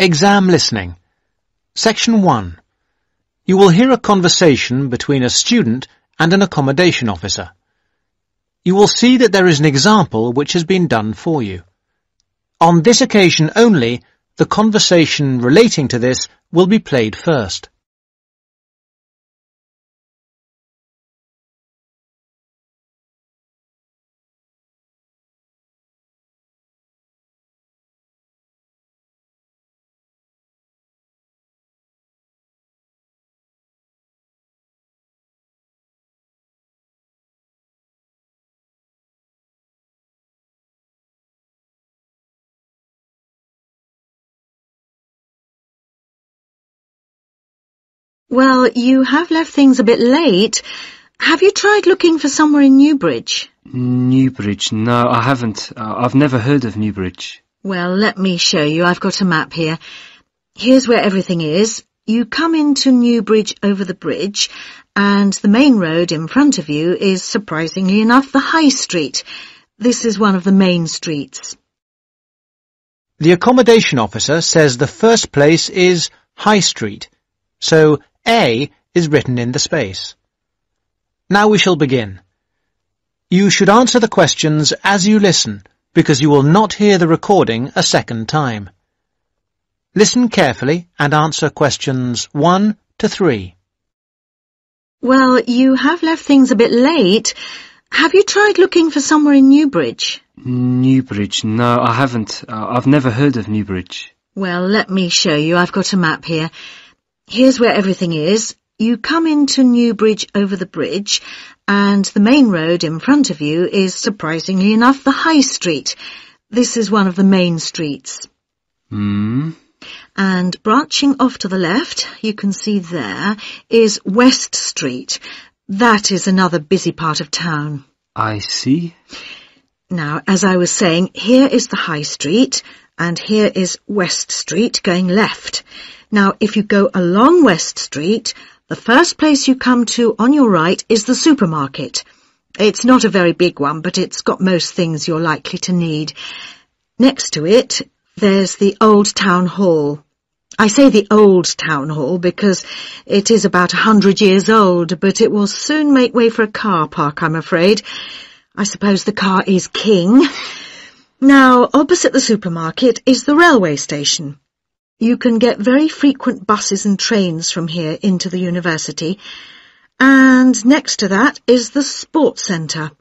Exam listening. Section 1. You will hear a conversation between a student and an accommodation officer. You will see that there is an example which has been done for you. On this occasion only, the conversation relating to this will be played first. Well, you have left things a bit late. Have you tried looking for somewhere in Newbridge? Newbridge? No, I haven't. I've never heard of Newbridge. Well, let me show you. I've got a map here. Here's where everything is. You come into Newbridge over the bridge, and the main road in front of you is, surprisingly enough, the High Street. This is one of the main streets. The accommodation officer says the first place is High Street, so A is written in the space. Now we shall begin. You should answer the questions as you listen, because you will not hear the recording a second time. Listen carefully and answer questions 1 to 3. Well, you have left things a bit late. Have you tried looking for somewhere in Newbridge? Newbridge? No, I haven't. I've never heard of Newbridge. Well, let me show you. I've got a map here. Here's where everything is. You come into Newbridge over the bridge, and the main road in front of you is, surprisingly enough, the High Street. This is one of the main streets. And branching off to the left, you can see there, is West Street. That is another busy part of town. I see. Now, as I was saying, here is the High Street, and here is West Street going left. Now, if you go along West Street, the first place you come to on your right is the supermarket. It's not a very big one, but it's got most things you're likely to need. Next to it, there's the Old Town Hall. I say the Old Town Hall because it is about 100 years old, but it will soon make way for a car park, I'm afraid. I suppose the car is king. Now, opposite the supermarket is the railway station. You can get very frequent buses and trains from here into the university. And next to that is the sports centre.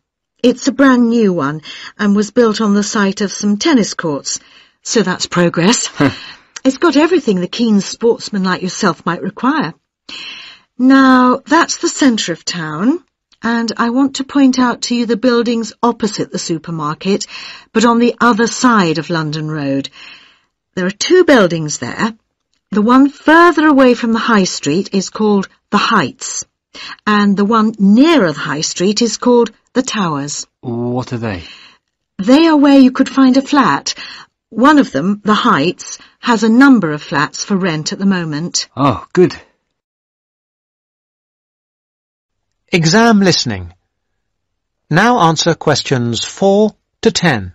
It's a brand new one and was built on the site of some tennis courts. So that's progress. It's got everything the keen sportsman like yourself might require. Now, that's the centre of town, and I want to point out to you the buildings opposite the supermarket, but on the other side of London Road. There are 2 buildings there. The one further away from the High Street is called the Heights, and the one nearer the High Street is called the Towers. What are they? They are where you could find a flat. One of them, the Heights, has a number of flats for rent at the moment. Oh, good. Exam listening. Now answer questions 4 to 10.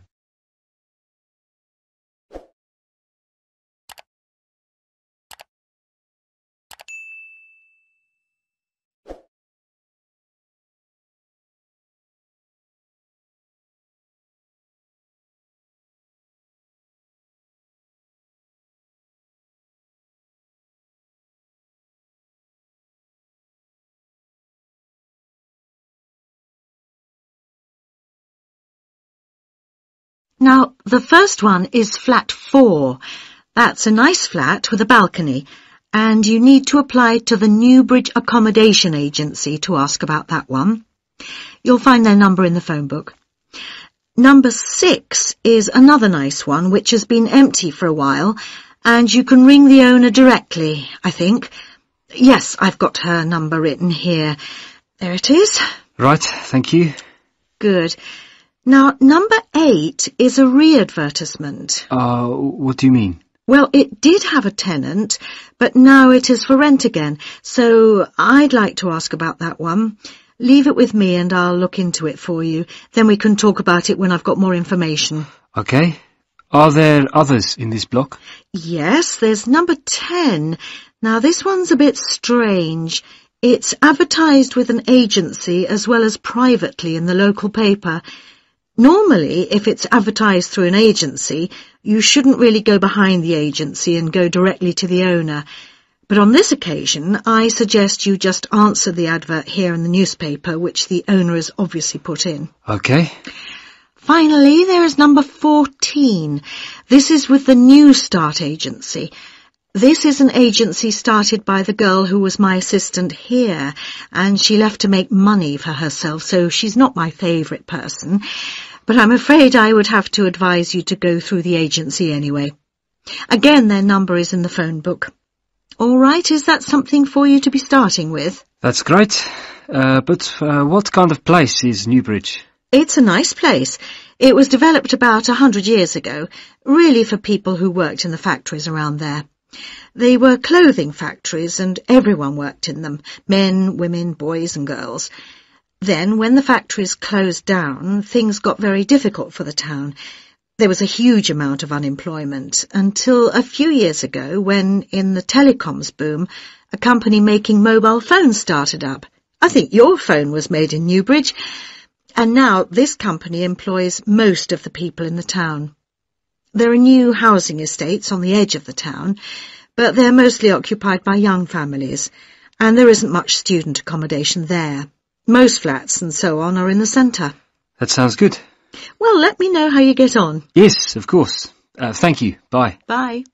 Now, the first one is flat 4. That's a nice flat with a balcony, and you need to apply to the Newbridge Accommodation Agency to ask about that one. You'll find their number in the phone book. Number 6 is another nice one which has been empty for a while, and you can ring the owner directly, I think. Yes, I've got her number written here. There it is. Right, thank you. Good. Now, number 8 is a re-advertisement. What do you mean? Well, it did have a tenant, but now it is for rent again, so I'd like to ask about that one. Leave it with me and I'll look into it for you. Then we can talk about it when I've got more information. Okay. Are there others in this block? Yes, there's number 10. Now, this one's a bit strange. It's advertised with an agency as well as privately in the local paper. Normally, if it's advertised through an agency, you shouldn't really go behind the agency and go directly to the owner. But on this occasion, I suggest you just answer the advert here in the newspaper, which the owner has obviously put in. Okay. Finally, there is number 14. This is with the New Start agency. This is an agency started by the girl who was my assistant here, and she left to make money for herself, so she's not my favourite person. But I'm afraid I would have to advise you to go through the agency anyway. Again, their number is in the phone book. All right, is that something for you to be starting with? That's great. But what kind of place is Newbridge? It's a nice place. It was developed about 100 years ago, really for people who worked in the factories around there. They were clothing factories and everyone worked in them, men, women, boys and girls. Then, when the factories closed down, things got very difficult for the town. There was a huge amount of unemployment until a few years ago when, in the telecoms boom, a company making mobile phones started up. I think your phone was made in Newbridge. And now this company employs most of the people in the town. There are new housing estates on the edge of the town, but they're mostly occupied by young families, and there isn't much student accommodation there. Most flats and so on are in the centre. That sounds good. Well, let me know how you get on. Yes, of course. Thank you. Bye. Bye.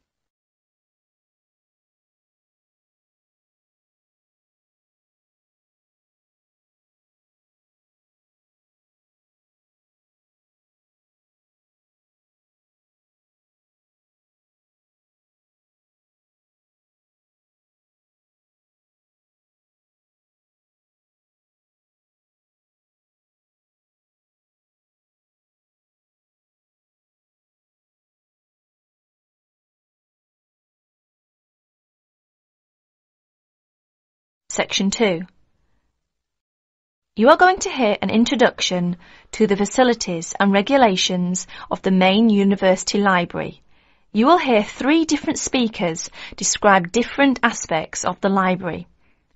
Section 2. You are going to hear an introduction to the facilities and regulations of the main university library. You will hear 3 different speakers describe different aspects of the library.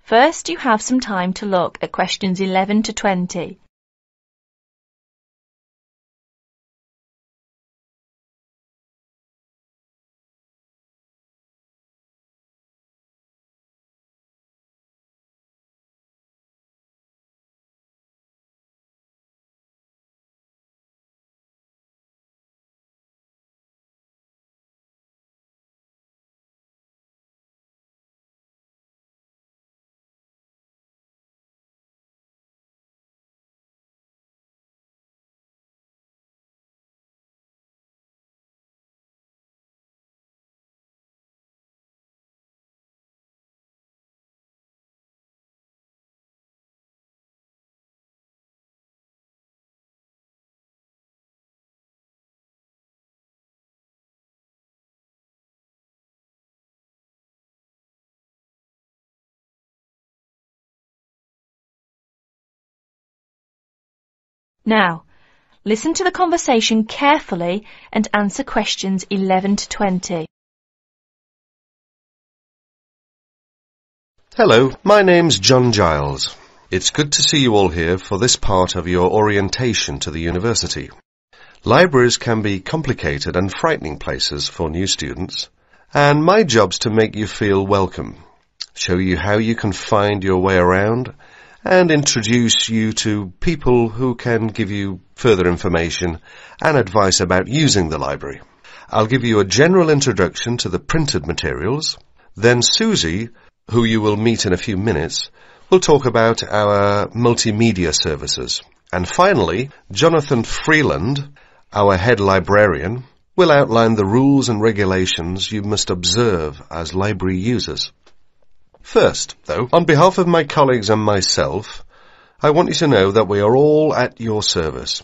First, you have some time to look at questions 11 to 20. Now, listen to the conversation carefully and answer questions 11 to 20. Hello, my name's John Giles. It's good to see you all here for this part of your orientation to the university. Libraries can be complicated and frightening places for new students, and my job's to make you feel welcome, show you how you can find your way around, and introduce you to people who can give you further information and advice about using the library. I'll give you a general introduction to the printed materials. Then Susie, who you will meet in a few minutes, will talk about our multimedia services. And finally, Jonathan Freeland, our head librarian, will outline the rules and regulations you must observe as library users. First, though, on behalf of my colleagues and myself, I want you to know that we are all at your service.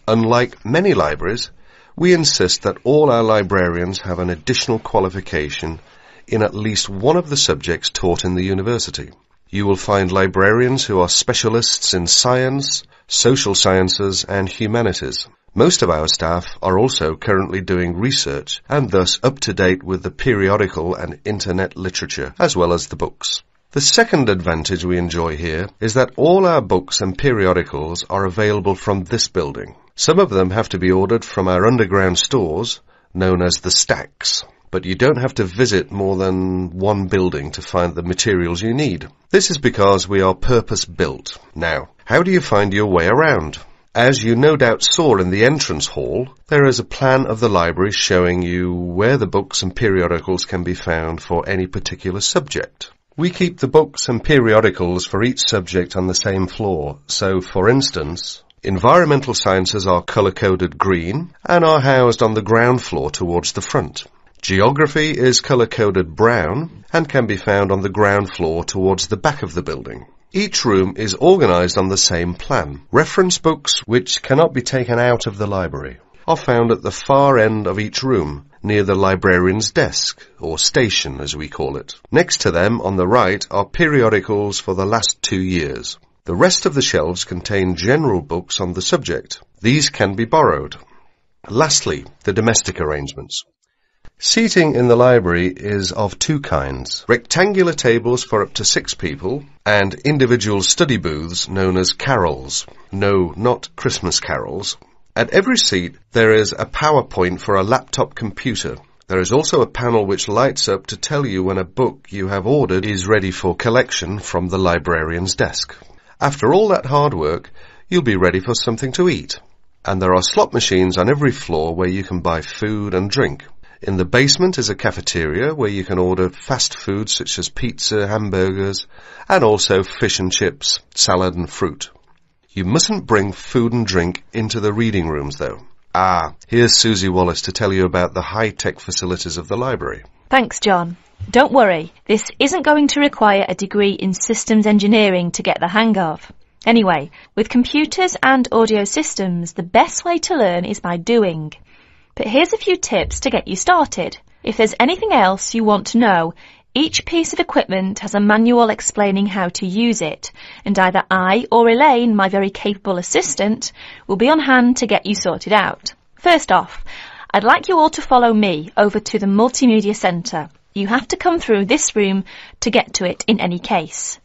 Unlike many libraries, we insist that all our librarians have an additional qualification in at least one of the subjects taught in the university. You will find librarians who are specialists in science, social sciences and humanities. Most of our staff are also currently doing research and thus up to date with the periodical and internet literature as well as the books. The second advantage we enjoy here is that all our books and periodicals are available from this building. Some of them have to be ordered from our underground stores, known as the stacks, but you don't have to visit more than one building to find the materials you need. This is because we are purpose-built. Now, how do you find your way around? As you no doubt saw in the entrance hall, there is a plan of the library showing you where the books and periodicals can be found for any particular subject. We keep the books and periodicals for each subject on the same floor, so for instance, environmental sciences are colour-coded green and are housed on the ground floor towards the front. Geography is colour-coded brown and can be found on the ground floor towards the back of the building. Each room is organised on the same plan. Reference books, which cannot be taken out of the library, are found at the far end of each room, near the librarian's desk, or station as we call it. Next to them, on the right, are periodicals for the last 2 years. The rest of the shelves contain general books on the subject. These can be borrowed. Lastly, the domestic arrangements. Seating in the library is of 2 kinds. Rectangular tables for up to 6 people and individual study booths known as carols. No, not Christmas carols. At every seat there is a PowerPoint for a laptop computer. There is also a panel which lights up to tell you when a book you have ordered is ready for collection from the librarian's desk. After all that hard work, you'll be ready for something to eat. And there are slot machines on every floor where you can buy food and drink. In the basement is a cafeteria where you can order fast food such as pizza, hamburgers, and also fish and chips, salad and fruit. You mustn't bring food and drink into the reading rooms though. Here's Susie Wallace to tell you about the high-tech facilities of the library. Thanks, John. Don't worry, this isn't going to require a degree in systems engineering to get the hang of. Anyway, with computers and audio systems, the best way to learn is by doing. But here's a few tips to get you started. If there's anything else you want to know, each piece of equipment has a manual explaining how to use it, and either I or Elaine, my very capable assistant, will be on hand to get you sorted out. First off, I'd like you all to follow me over to the Multimedia Centre. You have to come through this room to get to it in any case.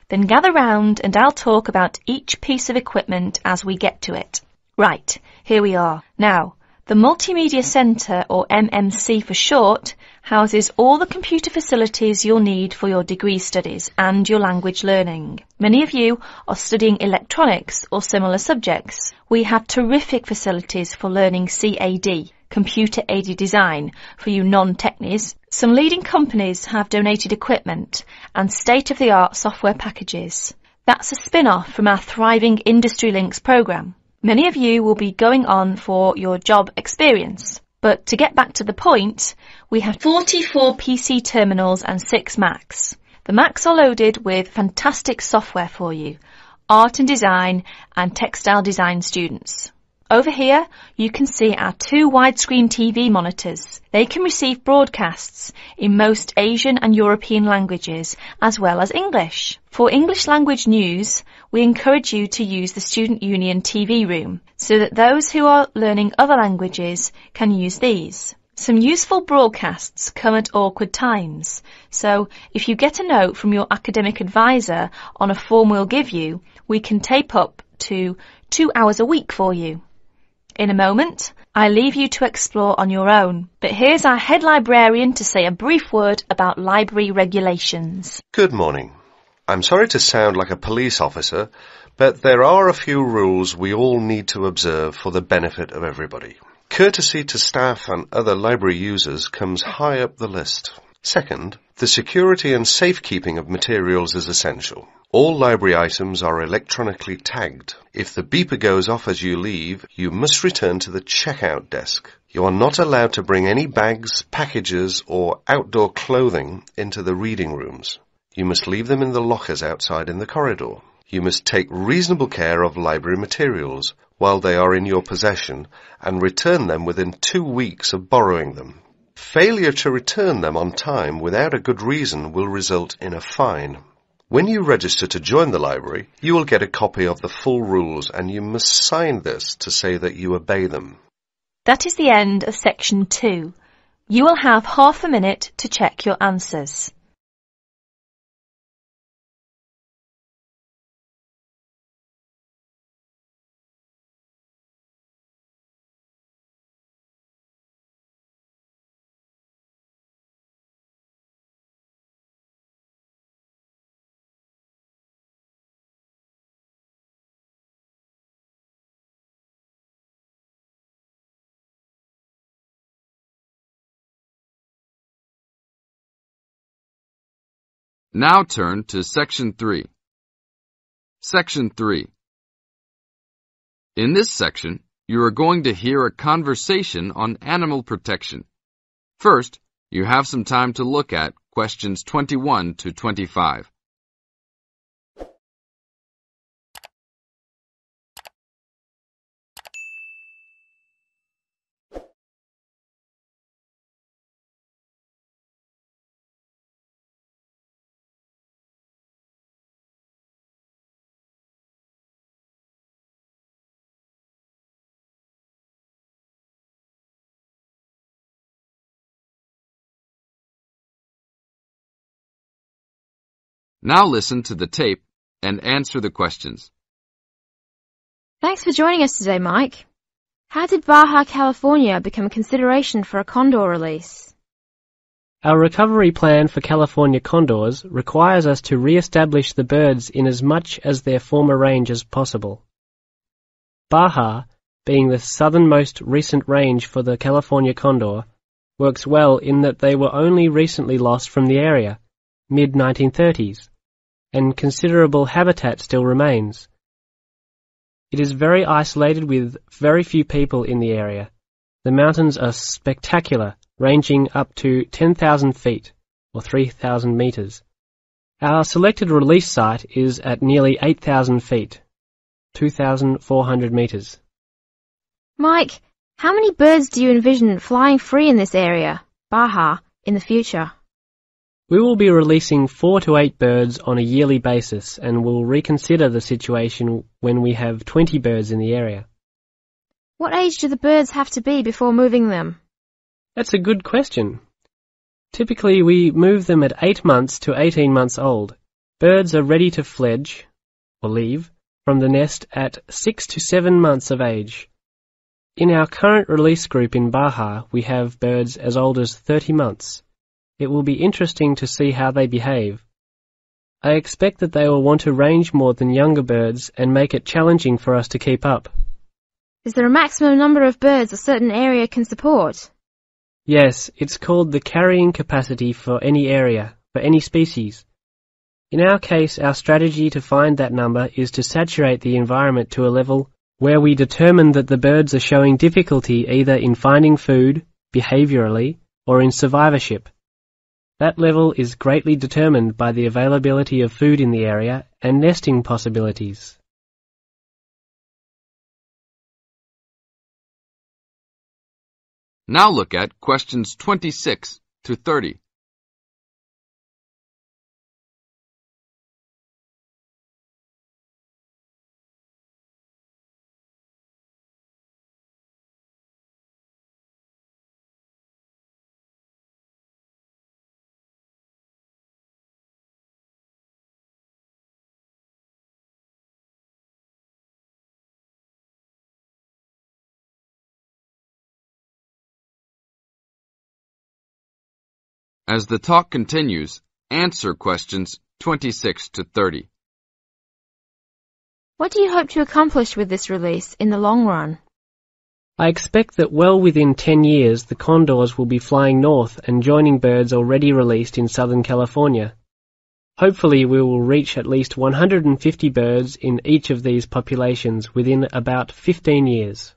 Then gather round and I'll talk about each piece of equipment as we get to it. Right, here we are. Now, the Multimedia Centre, or MMC for short, houses all the computer facilities you'll need for your degree studies and your language learning. Many of you are studying electronics or similar subjects. We have terrific facilities for learning CAD, computer-aided design, for you non-technies. Some leading companies have donated equipment and state-of-the-art software packages. That's a spin-off from our thriving Industry Links programme. Many of you will be going on for your job experience. But to get back to the point, we have 44 PC terminals and 6 Macs. The Macs are loaded with fantastic software for you, art and design and textile design students. Over here, you can see our 2 widescreen TV monitors. They can receive broadcasts in most Asian and European languages, as well as English. For English language news, we encourage you to use the Student Union TV room, so that those who are learning other languages can use these. Some useful broadcasts come at awkward times, so if you get a note from your academic advisor on a form we'll give you, we can tape up to 2 hours a week for you. In a moment, I leave you to explore on your own, but here's our head librarian to say a brief word about library regulations. Good morning. I'm sorry to sound like a police officer, but there are a few rules we all need to observe for the benefit of everybody. Courtesy to staff and other library users comes high up the list. Second, the security and safekeeping of materials is essential. All library items are electronically tagged. If the beeper goes off as you leave, you must return to the checkout desk. You are not allowed to bring any bags, packages, or outdoor clothing into the reading rooms. You must leave them in the lockers outside in the corridor. You must take reasonable care of library materials while they are in your possession and return them within 2 weeks of borrowing them. Failure to return them on time without a good reason will result in a fine. When you register to join the library, you will get a copy of the full rules and you must sign this to say that you obey them. That is the end of section 2. You will have half a minute to check your answers. Now turn to Section 3. Section 3. In this section, you are going to hear a conversation on animal protection. First, you have some time to look at questions 21 to 25. Now listen to the tape and answer the questions. Thanks for joining us today, Mike. How did Baja California become a consideration for a condor release? Our recovery plan for California condors requires us to re-establish the birds in as much as their former range as possible. Baja, being the southernmost recent range for the California condor, works well in that they were only recently lost from the area, mid-1930s, and considerable habitat still remains. It is very isolated with very few people in the area. The mountains are spectacular, ranging up to 10,000 feet, or 3,000 meters. Our selected release site is at nearly 8,000 feet, 2,400 meters. Mike, how many birds do you envision flying free in this area, Baja, in the future? We will be releasing 4 to 8 birds on a yearly basis and will reconsider the situation when we have 20 birds in the area. What age do the birds have to be before moving them? That's a good question. Typically, we move them at 8 months to 18 months old. Birds are ready to fledge, or leave, from the nest at 6 to 7 months of age. In our current release group in Baja, we have birds as old as 30 months. It will be interesting to see how they behave. I expect that they will want to range more than younger birds and make it challenging for us to keep up. Is there a maximum number of birds a certain area can support? Yes, it's called the carrying capacity for any area, for any species. In our case, our strategy to find that number is to saturate the environment to a level where we determine that the birds are showing difficulty either in finding food, behaviorally, or in survivorship. That level is greatly determined by the availability of food in the area and nesting possibilities. Now look at questions 26 to 30. As the talk continues, answer questions 26 to 30. What do you hope to accomplish with this release in the long run? I expect that well within 10 years the condors will be flying north and joining birds already released in Southern California. Hopefully we will reach at least 150 birds in each of these populations within about 15 years.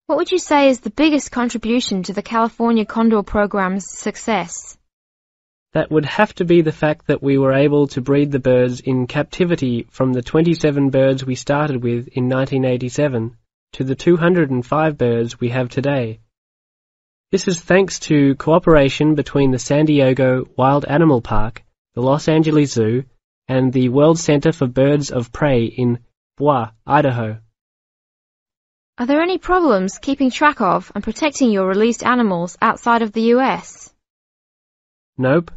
What would you say is the biggest contribution to the California Condor program's success? That would have to be the fact that we were able to breed the birds in captivity from the 27 birds we started with in 1987 to the 205 birds we have today. This is thanks to cooperation between the San Diego Wild Animal Park, the Los Angeles Zoo, and the World Center for Birds of Prey in Boise, Idaho. Are there any problems keeping track of and protecting your released animals outside of the US? Nope.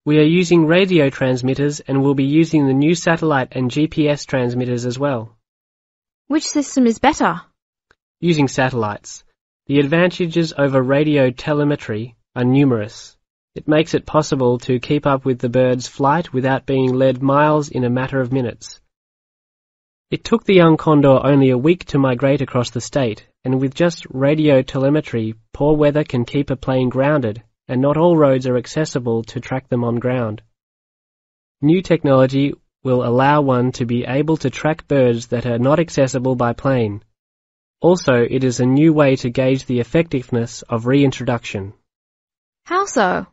We are using radio transmitters and will be using the new satellite and GPS transmitters as well. Which system is better? Using satellites. The advantages over radio telemetry are numerous. It makes it possible to keep up with the bird's flight without being led miles in a matter of minutes. It took the young condor only a week to migrate across the state, and with just radio telemetry, poor weather can keep a plane grounded, and not all roads are accessible to track them on ground. New technology will allow one to be able to track birds that are not accessible by plane. Also, it is a new way to gauge the effectiveness of reintroduction. How so?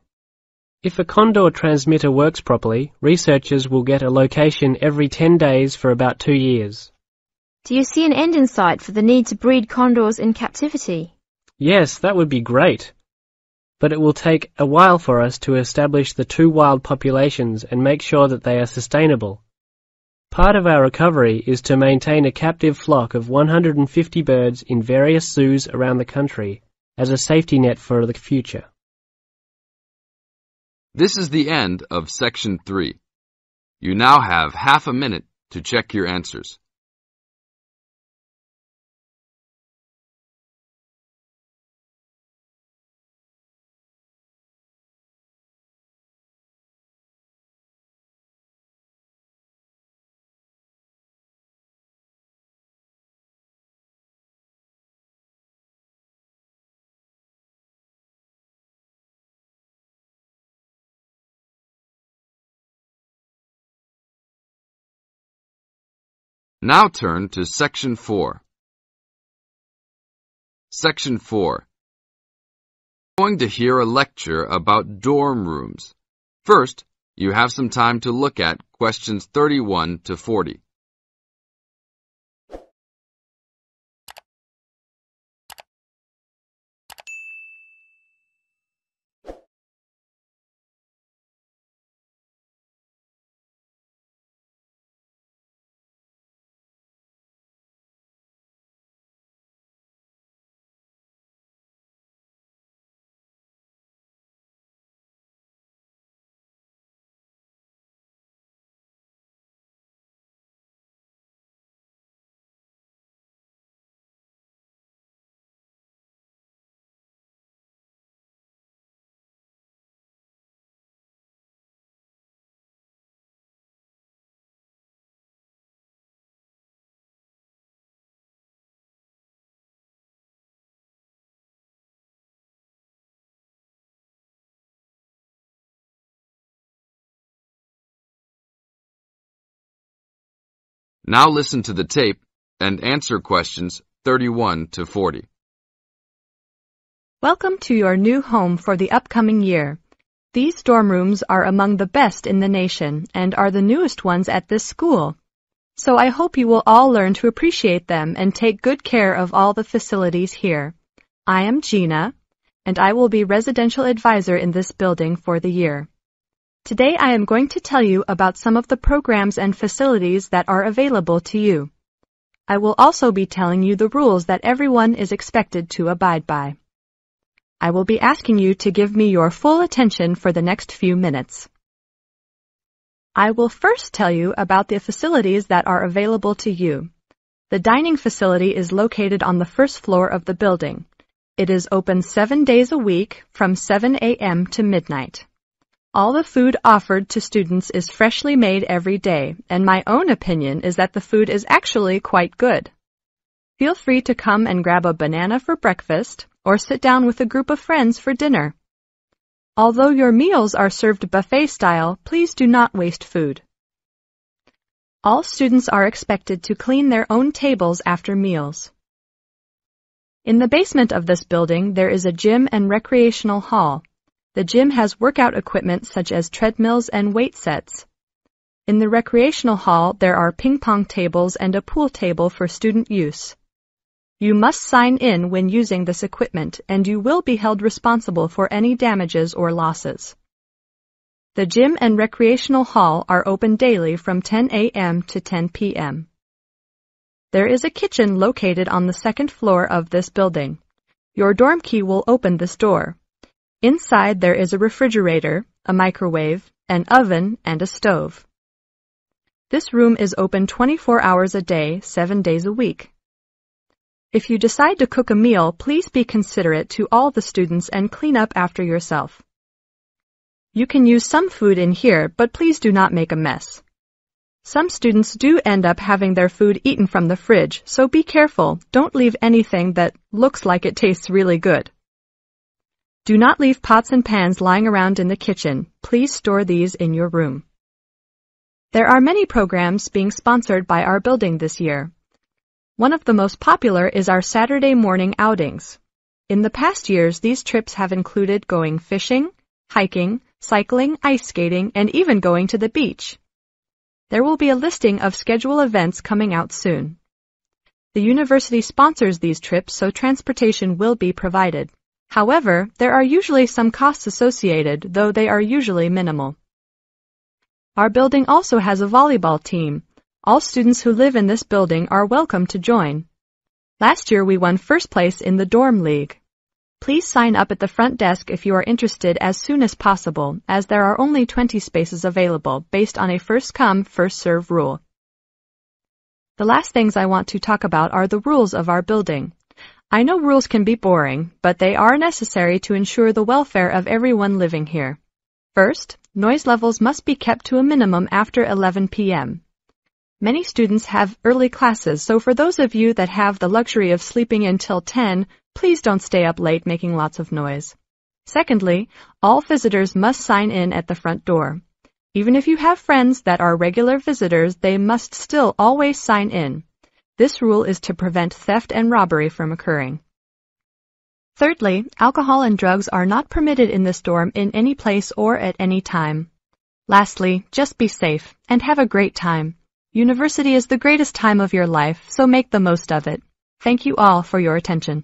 If a condor transmitter works properly, researchers will get a location every 10 days for about 2 years. Do you see an end in sight for the need to breed condors in captivity? Yes, that would be great. But it will take a while for us to establish the two wild populations and make sure that they are sustainable. Part of our recovery is to maintain a captive flock of 150 birds in various zoos around the country as a safety net for the future. This is the end of Section 3. You now have half a minute to check your answers. Now turn to Section 4. Section 4. You're going to hear a lecture about dorm rooms. First, you have some time to look at questions 31 to 40. Now listen to the tape and answer questions 31 to 40. Welcome to your new home for the upcoming year. These dorm rooms are among the best in the nation and are the newest ones at this school. So I hope you will all learn to appreciate them and take good care of all the facilities here. I am Gina, and I will be residential advisor in this building for the year. Today I am going to tell you about some of the programs and facilities that are available to you. I will also be telling you the rules that everyone is expected to abide by. I will be asking you to give me your full attention for the next few minutes. I will first tell you about the facilities that are available to you. The dining facility is located on the first floor of the building. It is open 7 days a week from 7 a.m. to midnight. All the food offered to students is freshly made every day, and my own opinion is that the food is actually quite good. Feel free to come and grab a banana for breakfast or sit down with a group of friends for dinner. Although your meals are served buffet style, please do not waste food. All students are expected to clean their own tables after meals. In the basement of this building, there is a gym and recreational hall. The gym has workout equipment such as treadmills and weight sets. In the recreational hall, there are ping pong tables and a pool table for student use. You must sign in when using this equipment, and you will be held responsible for any damages or losses. The gym and recreational hall are open daily from 10 a.m. to 10 p.m. There is a kitchen located on the second floor of this building. Your dorm key will open this door. Inside there is a refrigerator, a microwave, an oven, and a stove. This room is open 24 hours a day, 7 days a week. If you decide to cook a meal, please be considerate to all the students and clean up after yourself. You can use some food in here, but please do not make a mess. Some students do end up having their food eaten from the fridge, so be careful. Don't leave anything that looks like it tastes really good. Do not leave pots and pans lying around in the kitchen. Please store these in your room. There are many programs being sponsored by our building this year. One of the most popular is our Saturday morning outings. In the past years, these trips have included going fishing, hiking, cycling, ice skating, and even going to the beach. There will be a listing of scheduled events coming out soon. The university sponsors these trips, so transportation will be provided. However, there are usually some costs associated, though they are usually minimal. Our building also has a volleyball team. All students who live in this building are welcome to join. Last year we won first place in the dorm league. Please sign up at the front desk if you are interested as soon as possible, as there are only 20 spaces available based on a first-come, first-served rule. The last things I want to talk about are the rules of our building. I know rules can be boring, but they are necessary to ensure the welfare of everyone living here. First, noise levels must be kept to a minimum after 11 p.m. Many students have early classes, so for those of you that have the luxury of sleeping until 10, please don't stay up late making lots of noise. Secondly, all visitors must sign in at the front door. Even if you have friends that are regular visitors, they must still always sign in. This rule is to prevent theft and robbery from occurring. Thirdly, alcohol and drugs are not permitted in this dorm in any place or at any time. Lastly, just be safe and have a great time. University is the greatest time of your life, so make the most of it. Thank you all for your attention.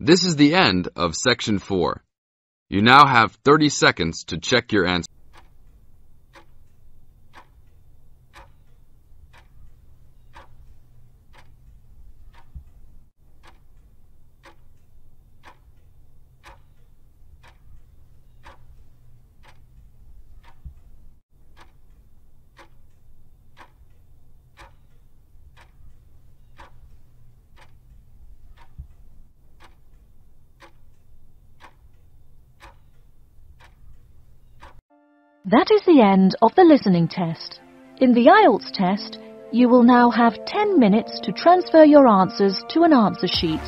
This is the end of Section 4. You now have 30 seconds to check your answer. That is the end of the listening test. In the IELTS test, you will now have 10 minutes to transfer your answers to an answer sheet.